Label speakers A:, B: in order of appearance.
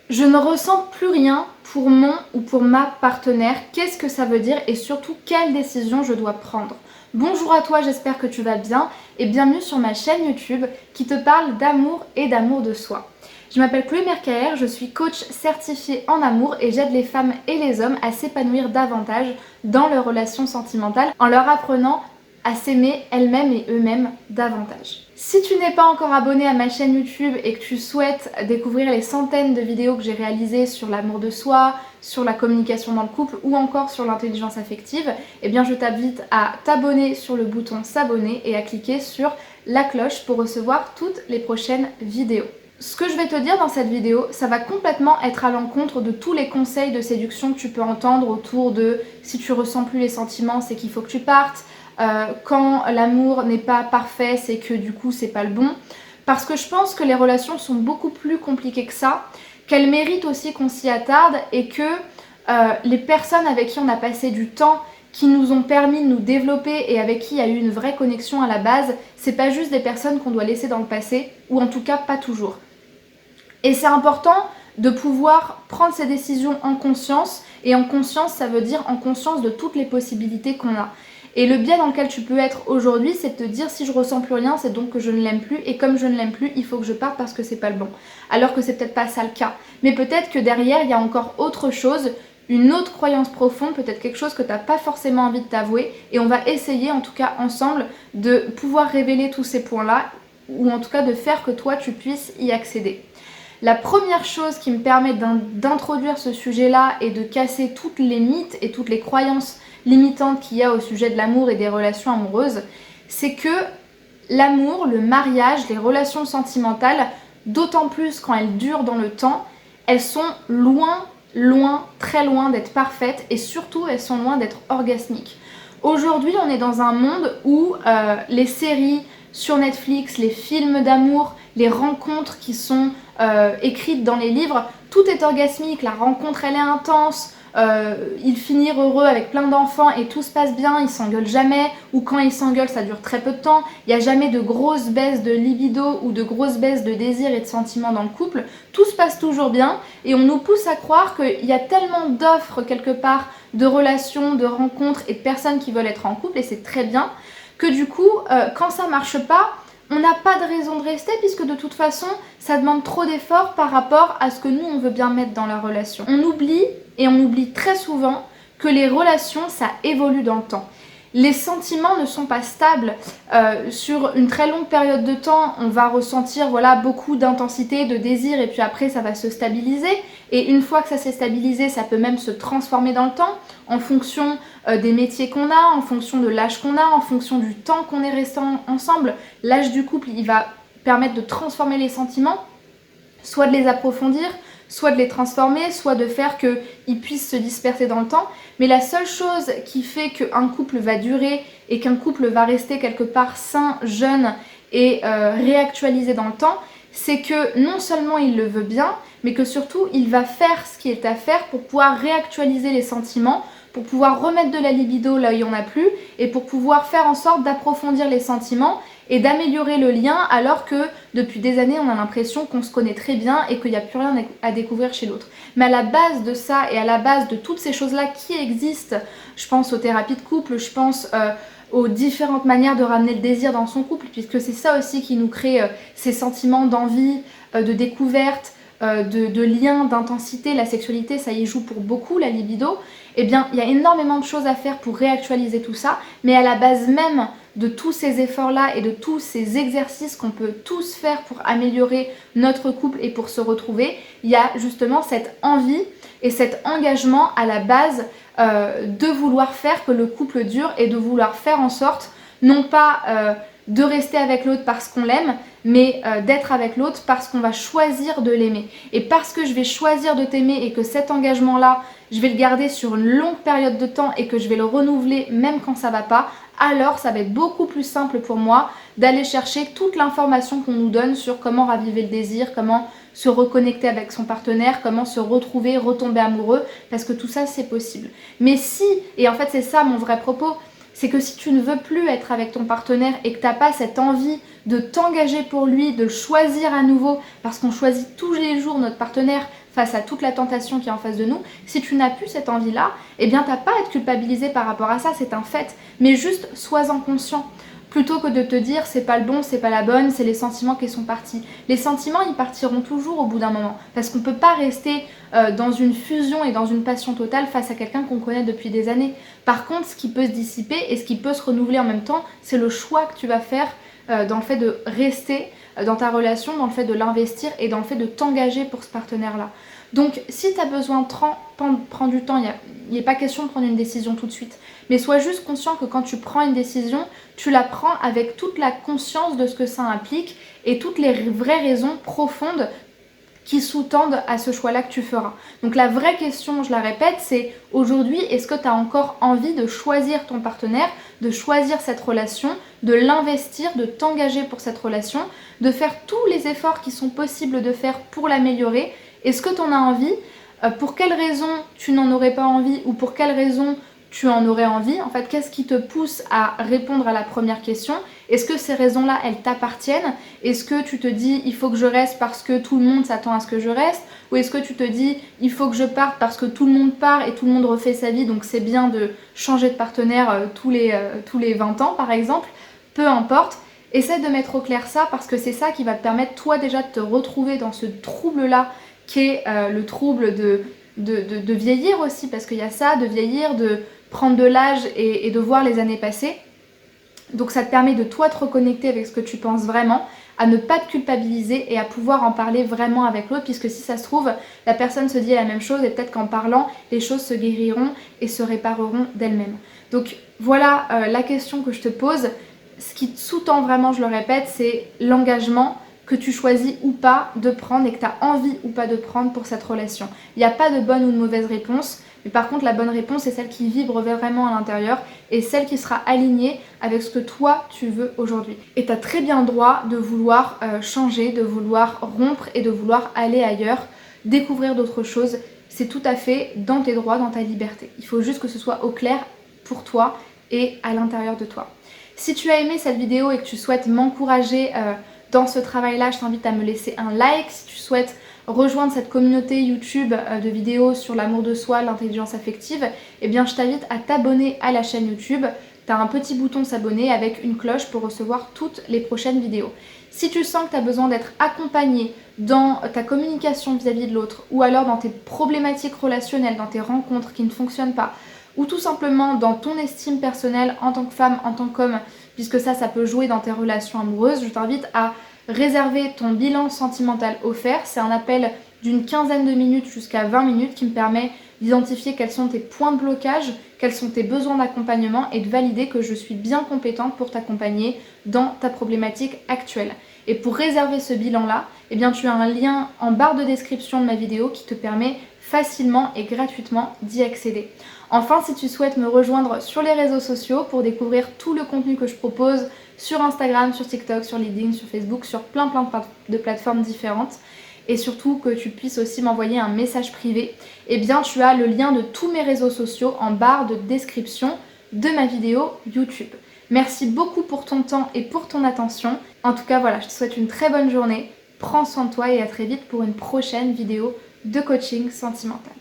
A: Je ne ressens plus rien pour mon ou pour ma partenaire. Qu'est-ce que ça veut dire et surtout quelle décision je dois prendre? Bonjour à toi, j'espère que tu vas bien et bienvenue sur ma chaîne YouTube qui te parle d'amour et d'amour de soi. Je m'appelle Chloé Mercaer, je suis coach certifiée en amour et j'aide les femmes et les hommes à s'épanouir davantage dans leurs relations sentimentales en leur apprenant à s'aimer elles-mêmes et eux-mêmes davantage. Si tu n'es pas encore abonné à ma chaîne YouTube et que tu souhaites découvrir les centaines de vidéos que j'ai réalisées sur l'amour de soi, sur la communication dans le couple ou encore sur l'intelligence affective, eh bien je t'invite à t'abonner sur le bouton s'abonner et à cliquer sur la cloche pour recevoir toutes les prochaines vidéos. Ce que je vais te dire dans cette vidéo, ça va complètement être à l'encontre de tous les conseils de séduction que tu peux entendre autour de si tu ressens plus les sentiments, c'est qu'il faut que tu partes. Quand l'amour n'est pas parfait, c'est que du coup c'est pas le bon. Parce que je pense que les relations sont beaucoup plus compliquées que ça, qu'elles méritent aussi qu'on s'y attarde et que les personnes avec qui on a passé du temps, qui nous ont permis de nous développer et avec qui il y a eu une vraie connexion à la base, c'est pas juste des personnes qu'on doit laisser dans le passé, ou en tout cas pas toujours. Et c'est important de pouvoir prendre ces décisions en conscience, et en conscience ça veut dire en conscience de toutes les possibilités qu'on a. Et le biais dans lequel tu peux être aujourd'hui, c'est de te dire si je ressens plus rien, c'est donc que je ne l'aime plus. Et comme je ne l'aime plus, il faut que je parte parce que c'est pas le bon. Alors que c'est peut-être pas ça le cas. Mais peut-être que derrière, il y a encore autre chose, une autre croyance profonde, peut-être quelque chose que tu n'as pas forcément envie de t'avouer. Et on va essayer, en tout cas ensemble, de pouvoir révéler tous ces points-là, ou en tout cas de faire que toi, tu puisses y accéder. La première chose qui me permet d'introduire ce sujet-là et de casser toutes les mythes et toutes les croyances limitantes qu'il y a au sujet de l'amour et des relations amoureuses, c'est que l'amour, le mariage, les relations sentimentales, d'autant plus quand elles durent dans le temps, elles sont très loin d'être parfaites et surtout elles sont loin d'être orgasmiques. Aujourd'hui, on est dans un monde où les séries sur Netflix, les films d'amour, les rencontres qui sont écrites dans les livres, tout est orgasmique, la rencontre elle est intense, ils finissent heureux avec plein d'enfants et tout se passe bien, ils s'engueulent jamais, ou quand ils s'engueulent ça dure très peu de temps, il n'y a jamais de grosses baisses de libido ou de grosses baisses de désir et de sentiments dans le couple, tout se passe toujours bien et on nous pousse à croire qu'il y a tellement d'offres quelque part de relations, de rencontres et de personnes qui veulent être en couple et c'est très bien, que du coup quand ça marche pas, on n'a pas de raison de rester puisque de toute façon ça demande trop d'efforts par rapport à ce que nous on veut bien mettre dans la relation. On oublie très souvent que les relations ça évolue dans le temps. Les sentiments ne sont pas stables. Sur une très longue période de temps, on va ressentir beaucoup d'intensité, de désir et puis après ça va se stabiliser. Et une fois que ça s'est stabilisé, ça peut même se transformer dans le temps en fonction des métiers qu'on a, en fonction de l'âge qu'on a, en fonction du temps qu'on est resté ensemble. L'âge du couple, il va permettre de transformer les sentiments, soit de les approfondir, soit de les transformer, soit de faire qu'ils puissent se disperser dans le temps. Mais la seule chose qui fait qu'un couple va durer et qu'un couple va rester quelque part sain, jeune et réactualisé dans le temps, c'est que non seulement il le veut bien, mais que surtout il va faire ce qui est à faire pour pouvoir réactualiser les sentiments, pour pouvoir remettre de la libido là où il n'y en a plus et pour pouvoir faire en sorte d'approfondir les sentiments et d'améliorer le lien alors que depuis des années on a l'impression qu'on se connaît très bien et qu'il n'y a plus rien à découvrir chez l'autre. Mais à la base de ça et à la base de toutes ces choses-là qui existent, je pense aux thérapies de couple, je pense aux différentes manières de ramener le désir dans son couple puisque c'est ça aussi qui nous crée ces sentiments d'envie, de découverte, de lien, d'intensité, la sexualité ça y joue pour beaucoup, la libido, eh bien il y a énormément de choses à faire pour réactualiser tout ça, mais à la base même de tous ces efforts-là et de tous ces exercices qu'on peut tous faire pour améliorer notre couple et pour se retrouver, il y a justement cette envie et cet engagement à la base de vouloir faire que le couple dure et de vouloir faire en sorte, non pas de rester avec l'autre parce qu'on l'aime, mais d'être avec l'autre parce qu'on va choisir de l'aimer. Et parce que je vais choisir de t'aimer et que cet engagement-là, je vais le garder sur une longue période de temps et que je vais le renouveler même quand ça va pas, alors ça va être beaucoup plus simple pour moi d'aller chercher toute l'information qu'on nous donne sur comment raviver le désir, comment se reconnecter avec son partenaire, comment se retrouver, retomber amoureux, parce que tout ça c'est possible. Mais si, et en fait c'est ça mon vrai propos, c'est que si tu ne veux plus être avec ton partenaire et que tu n'as pas cette envie de t'engager pour lui, de le choisir à nouveau, parce qu'on choisit tous les jours notre partenaire, face à toute la tentation qui est en face de nous, si tu n'as plus cette envie-là, eh bien t'as pas à être culpabilisé par rapport à ça, c'est un fait. Mais juste sois-en conscient. Plutôt que de te dire c'est pas le bon, c'est pas la bonne, c'est les sentiments qui sont partis. Les sentiments, ils partiront toujours au bout d'un moment. Parce qu'on peut pas rester dans une fusion et dans une passion totale face à quelqu'un qu'on connaît depuis des années. Par contre, ce qui peut se dissiper et ce qui peut se renouveler en même temps, c'est le choix que tu vas faire dans le fait de rester dans ta relation, dans le fait de l'investir et dans le fait de t'engager pour ce partenaire-là. Donc si tu as besoin de prendre du temps, il n'est pas question de prendre une décision tout de suite. Mais sois juste conscient que quand tu prends une décision, tu la prends avec toute la conscience de ce que ça implique et toutes les vraies raisons profondes qui sous-tendent à ce choix-là que tu feras. Donc la vraie question, je la répète, c'est aujourd'hui, est-ce que tu as encore envie de choisir ton partenaire, de choisir cette relation, de l'investir, de t'engager pour cette relation, de faire tous les efforts qui sont possibles de faire pour l'améliorer? Est-ce que tu en as envie? Pour quelles raisons tu n'en aurais pas envie ou pour quelles raisons tu en aurais envie? En fait, qu'est-ce qui te pousse à répondre à la première question? Est-ce que ces raisons-là, elles t'appartiennent? Est-ce que tu te dis, il faut que je reste parce que tout le monde s'attend à ce que je reste? Ou est-ce que tu te dis, il faut que je parte parce que tout le monde part et tout le monde refait sa vie, donc c'est bien de changer de partenaire tous les 20 ans, par exemple? Peu importe. Essaie de mettre au clair ça parce que c'est ça qui va te permettre, toi, déjà, de te retrouver dans ce trouble-là qui est le trouble de vieillir aussi, parce qu'il y a ça, de vieillir, de prendre de l'âge et de voir les années passer. Donc ça te permet de toi te reconnecter avec ce que tu penses vraiment, à ne pas te culpabiliser et à pouvoir en parler vraiment avec l'autre, puisque si ça se trouve, la personne se dit la même chose et peut-être qu'en parlant, les choses se guériront et se répareront d'elles-mêmes. Donc voilà la question que je te pose. Ce qui te sous-tend vraiment, je le répète, c'est l'engagement que tu choisis ou pas de prendre et que tu as envie ou pas de prendre pour cette relation. Il n'y a pas de bonne ou de mauvaise réponse, mais par contre la bonne réponse est celle qui vibre vraiment à l'intérieur et celle qui sera alignée avec ce que toi tu veux aujourd'hui. Et tu as très bien le droit de vouloir changer, de vouloir rompre et de vouloir aller ailleurs, découvrir d'autres choses. C'est tout à fait dans tes droits, dans ta liberté. Il faut juste que ce soit au clair pour toi et à l'intérieur de toi. Si tu as aimé cette vidéo et que tu souhaites m'encourager dans ce travail-là, je t'invite à me laisser un like. Si tu souhaites rejoindre cette communauté YouTube de vidéos sur l'amour de soi, l'intelligence affective, eh bien je t'invite à t'abonner à la chaîne YouTube. Tu as un petit bouton s'abonner avec une cloche pour recevoir toutes les prochaines vidéos. Si tu sens que tu as besoin d'être accompagné dans ta communication vis-à-vis de l'autre ou alors dans tes problématiques relationnelles, dans tes rencontres qui ne fonctionnent pas, ou tout simplement dans ton estime personnelle en tant que femme, en tant qu'homme, puisque ça peut jouer dans tes relations amoureuses, je t'invite à réserver ton bilan sentimental offert. C'est un appel d'une quinzaine de minutes jusqu'à 20 minutes qui me permet d'identifier quels sont tes points de blocage, quels sont tes besoins d'accompagnement et de valider que je suis bien compétente pour t'accompagner dans ta problématique actuelle. Et pour réserver ce bilan-là, eh bien tu as un lien en barre de description de ma vidéo qui te permet facilement et gratuitement d'y accéder. Enfin, si tu souhaites me rejoindre sur les réseaux sociaux pour découvrir tout le contenu que je propose sur Instagram, sur TikTok, sur LinkedIn, sur Facebook, sur plein de plateformes différentes, et surtout que tu puisses aussi m'envoyer un message privé, eh bien tu as le lien de tous mes réseaux sociaux en barre de description de ma vidéo YouTube. Merci beaucoup pour ton temps et pour ton attention. En tout cas, voilà, je te souhaite une très bonne journée. Prends soin de toi et à très vite pour une prochaine vidéo de coaching sentimental.